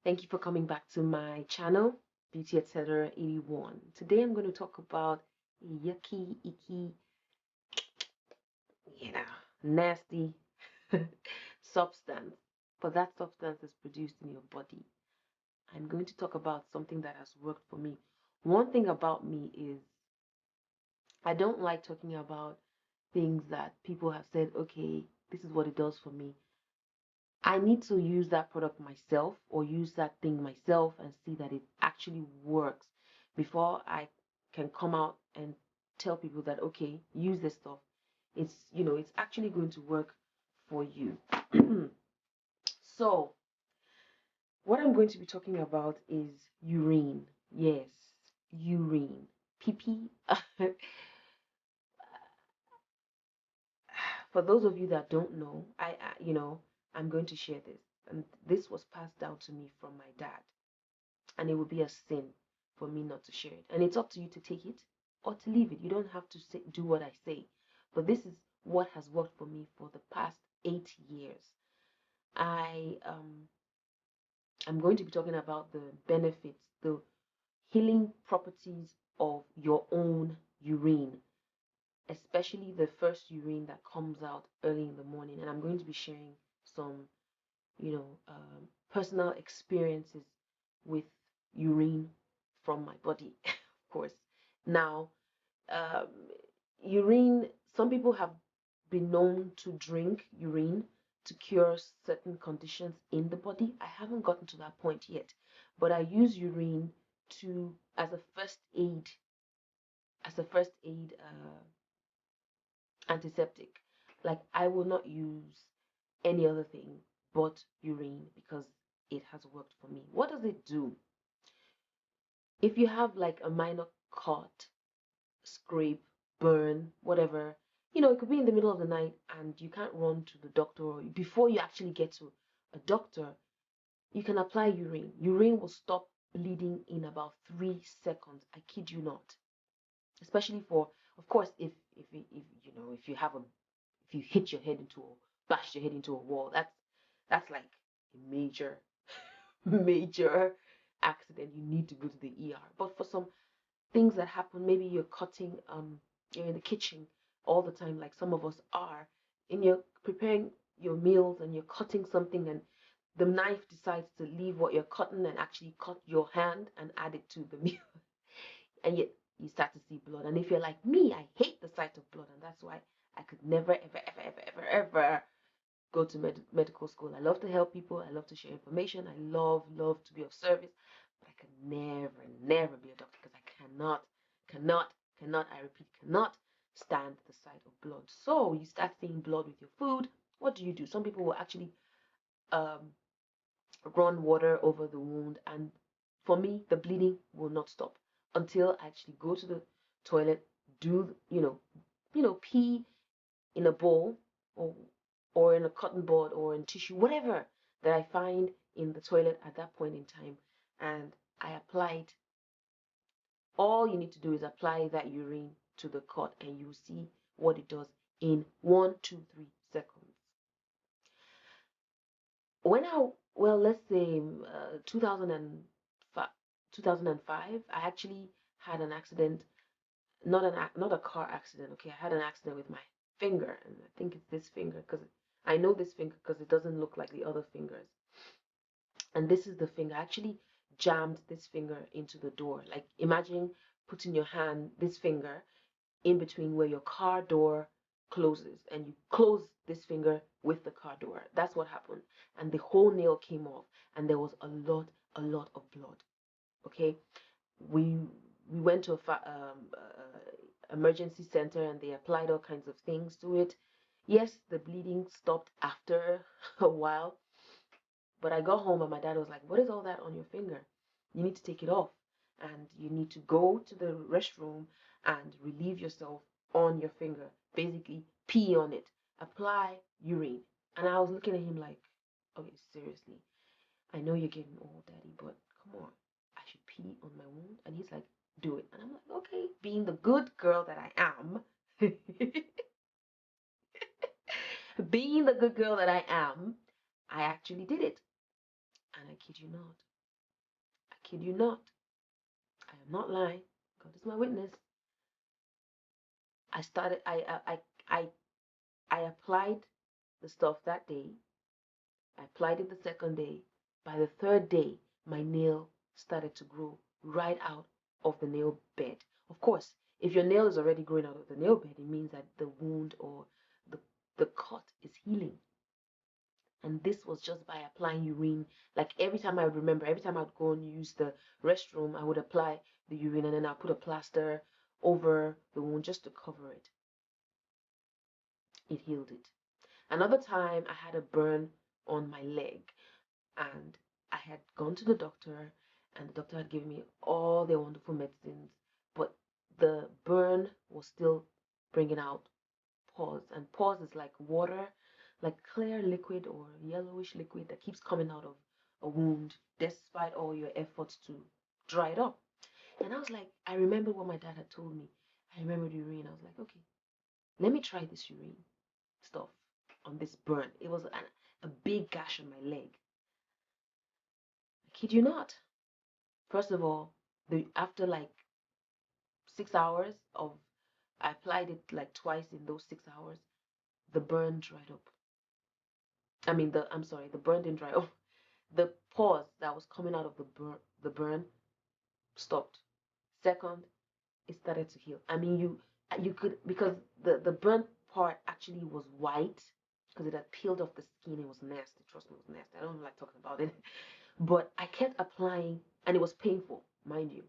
Thank you for coming back to my channel, Beauty Etc. 81. Today I'm going to talk about a yucky, icky, you know, nasty substance. But that substance is produced in your body. I'm going to talk about something that has worked for me. One thing about me is I don't like talking about things that people have said, okay, this is what it does for me. I need to use that product myself or use that thing myself and see that it actually works before I can come out and tell people that, okay, use this stuff. It's actually going to work for you. So, what I'm going to be talking about is urine. Yes, urine. Pee pee. For those of you that don't know, I'm going to share this. And this was passed down to me from my dad. And it would be a sin for me not to share it. And it's up to you to take it or to leave it. You don't have to do what I say. But this is what has worked for me for the past 8 years. I'm going to be talking about the benefits, the healing properties of your own urine, especially the first urine that comes out early in the morning. And I'm going to be sharing some, personal experiences with urine from my body, of course. Now, um, urine, some people have been known to drink urine to cure certain conditions in the body. I haven't gotten to that point yet, but I use urine to as a first aid antiseptic. Like I will not use any other thing but urine because it has worked for me. What does it do? If you have like a minor cut, scrape, burn, whatever, it could be in the middle of the night and you can't run to the doctor, or before you actually get to a doctor, you can apply urine. Urine will stop bleeding in about 3 seconds. I kid you not. Especially for, of course, if you hit your head into bash your head into a wall, that's like a major major accident. You need to go to the ER. But for some things that happen, maybe you're in the kitchen all the time, like some of us are, and you're preparing your meals and you're cutting something, and the knife decides to leave what you're cutting and actually cut your hand and add it to the meal, and yet you start to see blood. And if you're like me, I hate the sight of blood, and that's why I could never, ever, ever, ever, ever, ever go to medical school. I love to help people. I love to share information. I love to be of service, but I could never, never be a doctor because I cannot, I repeat, cannot stand the sight of blood. So you start seeing blood with your food. What do? Some people will actually um, run water over the wound, and for me, the bleeding will not stop until I actually go to the toilet, do pee in a bowl, or in a cotton bud or in tissue, whatever that I find in the toilet at that point in time, and I apply it. All you need to do is apply that urine to the cut, and you see what it does in 1, 2, 3 seconds. Let's say 2005, 2005, I actually had an accident, not a car accident. Okay, I had an accident with my finger, and I think it's this finger because I know this finger because it doesn't look like the other fingers. And this is the finger. I actually jammed this finger into the door. Like imagine putting your hand, this finger, in between where your car door closes, and you close this finger with the car door. That's what happened. And the whole nail came off, and there was a lot of blood. Okay, we went to emergency center, and they applied all kinds of things to it. Yes, the bleeding stopped after a while, but I got home and my dad was like, "What is all that on your finger? You need to take it off, and you need to go to the restroom and relieve yourself on your finger. Basically, pee on it, apply urine." And I was looking at him like, "Okay, seriously, I know you're getting old, Daddy, but come on, I should pee on my wound." And he's like, "Do it." And I'm like, "Okay," being the good girl that I am, being the good girl that I am, I actually did it. And I kid you not, kid you not. I am not lying. God is my witness. I started. I I applied the stuff that day. I applied it the second day. By the third day, my nail started to grow right out of the nail bed. Of course, if your nail is already growing out of the nail bed, it means that the wound or the the cut is healing. And this was just by applying urine. Like every time I would remember, every time I'd go and use the restroom, I would apply the urine and then I'd put a plaster over the wound just to cover it. It healed it. Another time I had a burn on my leg and I had gone to the doctor and the doctor had given me all their wonderful medicines, but the burn was still bringing out pus, and pus is like water, like clear liquid or yellowish liquid that keeps coming out of a wound despite all your efforts to dry it up. And I was like, I remember what my dad had told me. I remembered urine. I was like, okay, let me try this urine stuff on this burn. It was a big gash on my leg. I kid you not. First of all, after like 6 hours of I applied it like twice in those 6 hours, the burn dried up. I'm sorry, the burn didn't dry up. The pause that was coming out of the burn stopped. Second, it started to heal. I mean, you could, because the burnt part actually was white because it had peeled off the skin. It was nasty. Trust me, it was nasty. I don't like talking about it. But I kept applying, and it was painful, mind you.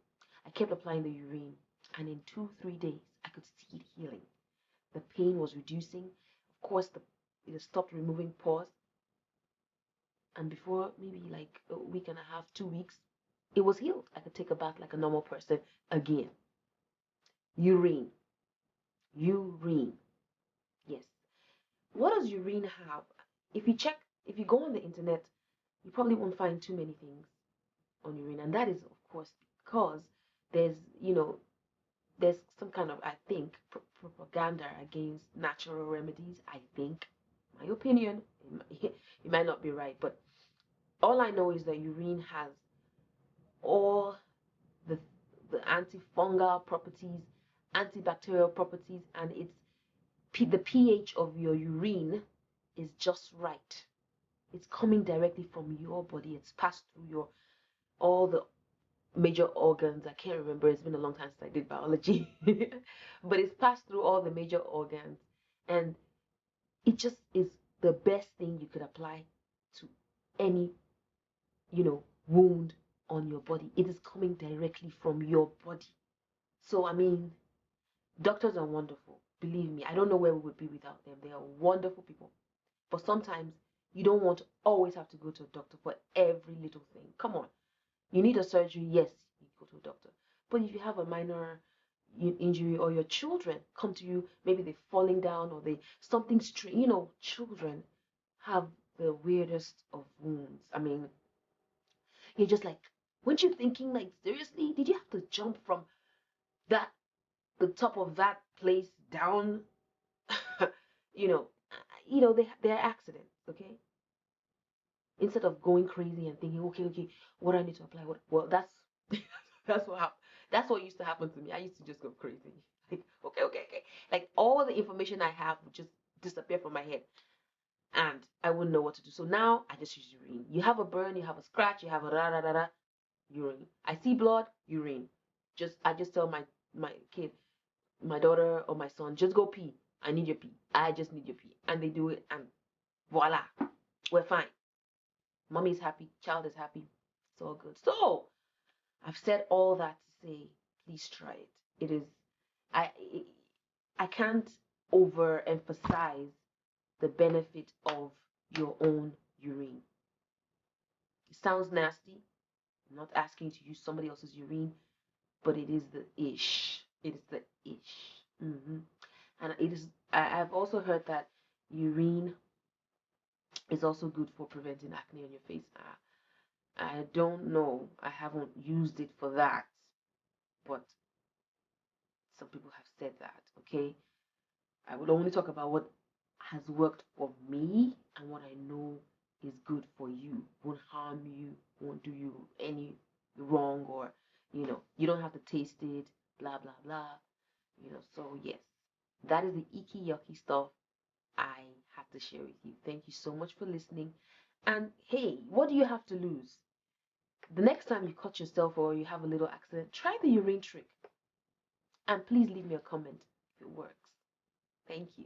I kept applying the urine, and in 2, 3 days, I could see it healing. The pain was reducing. Of course, it stopped removing pus, and before maybe like a week and a half, 2 weeks, it was healed. I could take a bath like a normal person again. Urine. Urine. Yes. What does urine have? If you go on the internet, you probably won't find too many things on urine, and that is, of course, because there's, there's some kind of, I think, propaganda against natural remedies. I think, my opinion, it might not be right, but all I know is that urine has all the antifungal properties, antibacterial properties, and the pH of your urine is just right. It's coming directly from your body. It's passed through all the major organs. I can't remember. It's been a long time since I did biology, but it's passed through all the major organs, and it just is the best thing you could apply to any, wound on your body. It is coming directly from your body. So, I mean, doctors are wonderful. Believe me, I don't know where we would be without them. They are wonderful people. But sometimes you don't want to always have to go to a doctor for every little thing. Come on. You need a surgery, yes, you go to a doctor. But if you have a minor injury, or your children come to you, maybe they're falling down or they something strange. Children have the weirdest of wounds. I mean, you're just like, weren't you thinking, like, seriously? Did you have to jump from that the top of that place down? you know, they're accidents, okay? Instead of going crazy and thinking, okay, what do I need to apply? Well, that's that's that's what used to happen to me. I used to just go crazy. Like, okay. Like all the information I have would just disappear from my head, and I wouldn't know what to do. So now I just use urine. You have a burn, you have a scratch, you have a da da da da, urine. I see blood, urine. I just tell my kid, my daughter or my son, just go pee. I need your pee. I just need your pee, and they do it, and voila, we're fine. Mommy's happy, child is happy. It's all good. So I've said all that to say, please try it. It is, I, I can't overemphasize the benefit of your own urine. It sounds nasty. I'm not asking you to use somebody else's urine, but it is the ish. It is the ish. And it is. I've also heard that urine is also good for preventing acne on your face. I don't know. I haven't used it for that, but some people have said that. Okay, I would only talk about what has worked for me and what I know is good for you. Won't harm you. Won't do you any wrong, or you don't have to taste it, blah blah blah. So yes, that is the icky yucky stuff I had to share with you. Thank you so much for listening. And hey, what do you have to lose? The next time you cut yourself or you have a little accident, try the urine trick. And please leave me a comment if it works. Thank you.